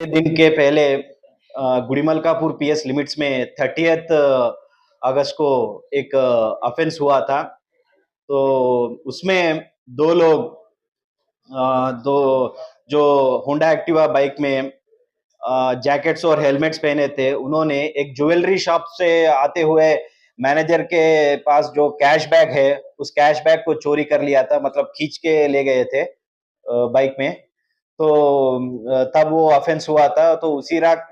दिन के पहले गुड़ीमलकापुर पीएस लिमिट्स में 30th अगस्त को एक ऑफेंस हुआ था। तो उसमें दो लोग दो जो होंडा एक्टिवा बाइक में जैकेट्स और हेलमेट्स पहने थे, उन्होंने एक ज्वेलरी शॉप से आते हुए मैनेजर के पास जो कैश बैग है, उस कैश बैग को चोरी कर लिया था, मतलब खींच के ले गए थे बाइक में। तो तब वो ऑफेंस हुआ था। तो उसी रात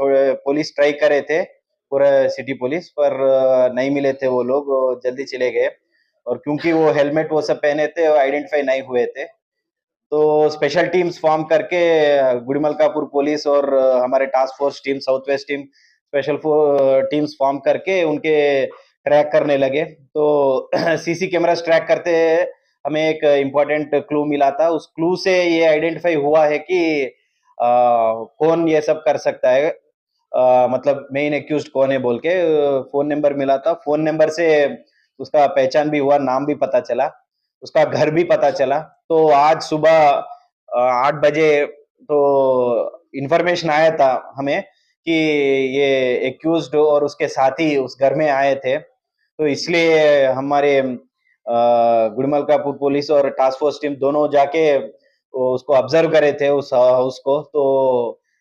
थोड़े पुलिस ट्राई करे थे, पूरा सिटी पुलिस, पर नहीं मिले थे वो लोग, जल्दी चले गए। और क्योंकि वो हेलमेट वो सब पहने थे, वो आइडेंटिफाई नहीं हुए थे। तो स्पेशल टीम्स फॉर्म करके गुड़ीमलकापुर पुलिस और हमारे task force team, south west team, special teams form करके उनके ट्रैक करने लगे। तो सीसी कैमरास ट्रैक करते हमें एक इम्पोर्टेंट क्लू मिला था। उस क्लू से ये आइडेंटिफाई हुआ है कि कौन ये सब कर सकता है, मतलब मेन एक्यूज्ड कौन है बोल के। फोन नंबर मिला था, फोन नंबर से उसका पहचान भी हुआ, नाम भी पता चला, उसका घर भी पता चला। तो आज सुबह 8 बजे तो इंफॉर्मेशन आया था हमें कि ये एक्यूज्ड और उसके साथी उस घर में आए थे। तो इसलिए हमारे गुड़मलकापुर पुलिस और टास्क फोर्स टीम दोनों जाके उसको ऑब्जर्व करे थे, उस हाउस को। तो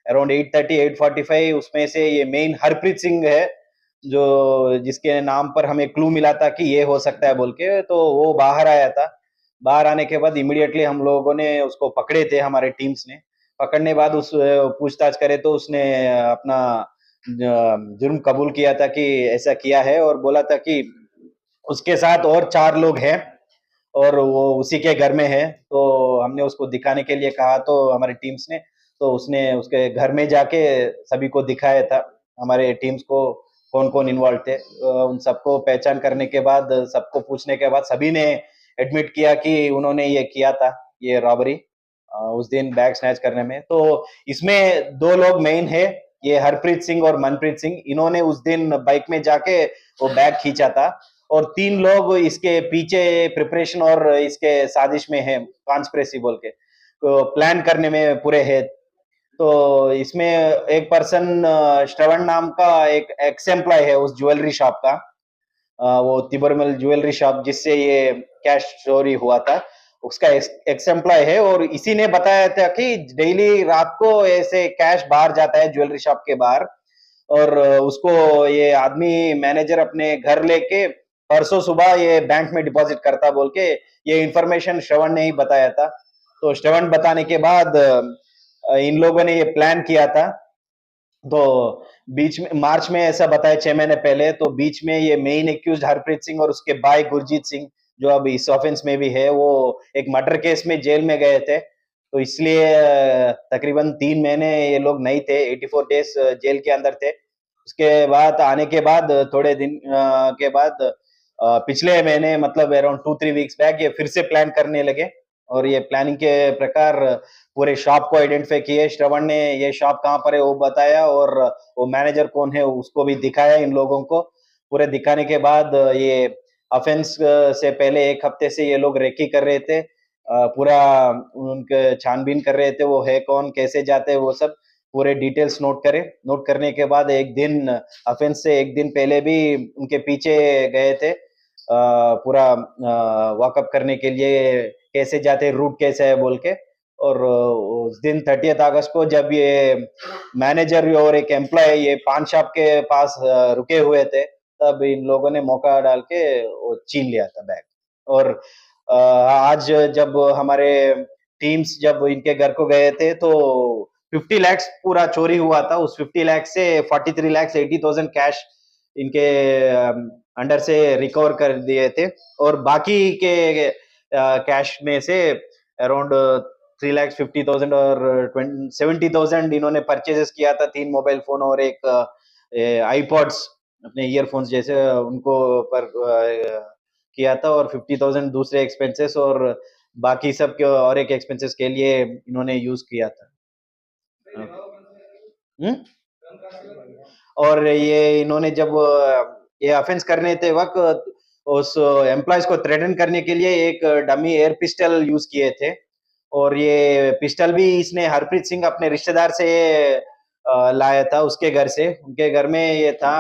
अराउंड 8:30 8:45 उसमें से ये मेन हरप्रीत सिंह है, जो जिसके नाम पर हमें क्लू मिला था कि ये हो सकता है बोल के। तो वो बाहर आया था। बाहर आने के बाद इमीडिएटली हम लोगों ने उसको पकड़े थे, हमारे टीम्स ने। पकड़ने बाद उस पूछताछ करे तो उसने अपना जुर्म कबूल किया था कि ऐसा किया है, और बोला था कि उसके साथ और 4 लोग हैं और वो उसी के घर में है। तो हमने उसको दिखाने के लिए कहा, तो हमारी टीम्स ने, तो उसने उसके घर में जाके सभी को दिखाया था, हमारे टीम्स को, कौन कौन इन्वॉल्व थे। उन सबको पहचान करने के बाद, सबको पूछने के बाद, सभी ने एडमिट किया कि उन्होंने ये किया था, ये रॉबरी उस दिन बैग स्नैच करने में। तो इसमें 2 लोग मेन है, ये हरप्रीत सिंह और मनप्रीत सिंह। इन्होंने उस दिन बाइक में जाके वो बैग खींचा था। और 3 लोग इसके पीछे प्रिपरेशन और इसके साजिश में है, कॉन्स्पिरेसी बोल के, तो प्लान करने में पूरे है। तो इसमें एक पर्सन श्रवण नाम का एक एक्स एम्प्लॉय है उस ज्वेलरी शॉप का, वो तिबरमल ज्वेलरी शॉप जिससे ये कैश चोरी हुआ था, उसका एक्स एम्प्लॉय है। और इसी ने बताया था कि डेली रात को ऐसे कैश बाहर जाता है ज्वेलरी शॉप के बाहर, और उसको ये आदमी मैनेजर अपने घर लेके परसों सुबह ये बैंक में डिपॉजिट करता बोल के, ये इंफॉर्मेशन श्रवण ने ही बताया था। तो श्रवण बताने के बाद इन लोगों ने ये प्लान किया था। तो बीच में मार्च में ऐसा बताया, 6 महीने पहले, तो बीच में ये मेन एक्यूज हरप्रीत सिंह और उसके भाई गुरजीत सिंह, जो अब इस ऑफेंस में भी है, वो एक मर्डर केस में जेल में गए थे। तो इसलिए तकरीबन 3 महीने ये लोग नहीं थे, 84 डेज जेल के अंदर थे। उसके बाद आने के बाद थोड़े दिन के बाद पिछले महीने, मतलब अराउंड 2-3 वीक्स बैक, ये फिर से प्लान करने लगे। और ये प्लानिंग के प्रकार पूरे शॉप को आइडेंटिफाई किए। श्रवण ने ये शॉप कहाँ पर है वो बताया, और वो मैनेजर कौन है उसको भी दिखाया इन लोगों को। पूरे दिखाने के बाद ये ऑफेंस से पहले 1 हफ्ते से ये लोग रेकी कर रहे थे, पूरा उनके छानबीन कर रहे थे, वो है कौन, कैसे जाते हैं, वो सब पूरे डिटेल्स नोट करे। नोट करने के बाद एक दिन, ऑफेंस से एक दिन पहले भी उनके पीछे गए थे, पूरा वॉकअप करने के लिए, कैसे जाते, रूट कैसे है बोल के। और उस दिन 30th अगस्त को जब ये मैनेजर और एक एम्प्लॉय ये पान शॉप के पास रुके हुए थे, तब इन लोगों ने मौका डाल के वो छीन लिया था बैग। और आज जब हमारे टीम्स जब इनके घर को गए थे, तो 50 lakhs पूरा चोरी हुआ था। उस 50 लाख से 43,80,000 कैश इनके अंडर से रिकवर कर दिए थे। और बाकी के कैश में से अराउंड 3,50,000 और 70,000 इन्होंने परचेजेस किया था, 3 मोबाइल फोन और एक आईपॉड्स, अपने ईयरफोन्स जैसे, उनको पर किया था। और 50,000 दूसरे एक्सपेंसेस, और बाकी सब के और एक एक्सपेंसेस के लिए इन्होंने यूज किया था। हम्म? और ये इन्होंने जब ये ऑफेंस करने थे वक्त, उस एम्प्लॉयज को थ्रेटन करने के लिए एक डमी एयर पिस्टल यूज किए थे। और ये पिस्टल भी इसने हरप्रीत सिंह अपने रिश्तेदार से लाया था उसके घर से। उनके घर में ये था।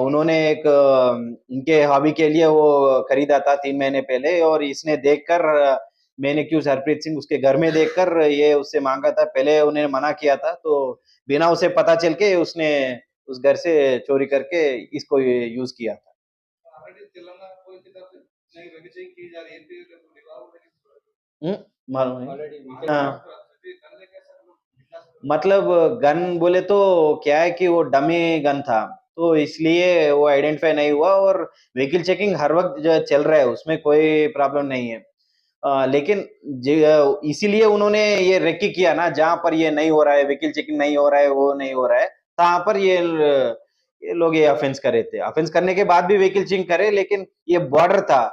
उन्होंने एक उनके हॉबी के लिए वो खरीदा था 3 महीने पहले और इसने देखकर मैंने क्यों हरप्रीत सिंह उसके घर में देखकर ये उससे माँगा था। पहले उन्हें मना किया था, तो बिना उसे पता चल के उसने उस घर से चोरी करके इसको यूज़ किया था। हुँ, मालूम नहीं। हाँ। मतलब गन बोले तो क्या है कि वो डमी गन था, तो इसलिए वो आइडेंटिफ़ाई नहीं हुआ और व्हीकल चेकिंग हर वक़्त जो चल रहा है, उसमें कोई प्रॉब्लम नहीं है। लेकिन इसीलिए उन्होंने ये रेकी किया ना, जहाँ पर ये नहीं हो रहा है, व्हीकल चेकिंग नहीं हो रहा है, वो नहीं हो रहा है, तहाँ पर ये लोग ये ऑफेंस करे थे। ऑफेंस करने के बाद भी व्हीकल चेकिंग करे, लेकिन ये बॉर्डर था,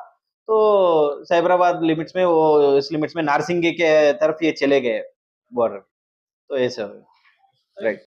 तो साइबराबाद लिमिट्स में वो इस लिमिट्स में नारसिंगी के तरफ ये चले गए बॉर्डर, तो ऐसा राइट।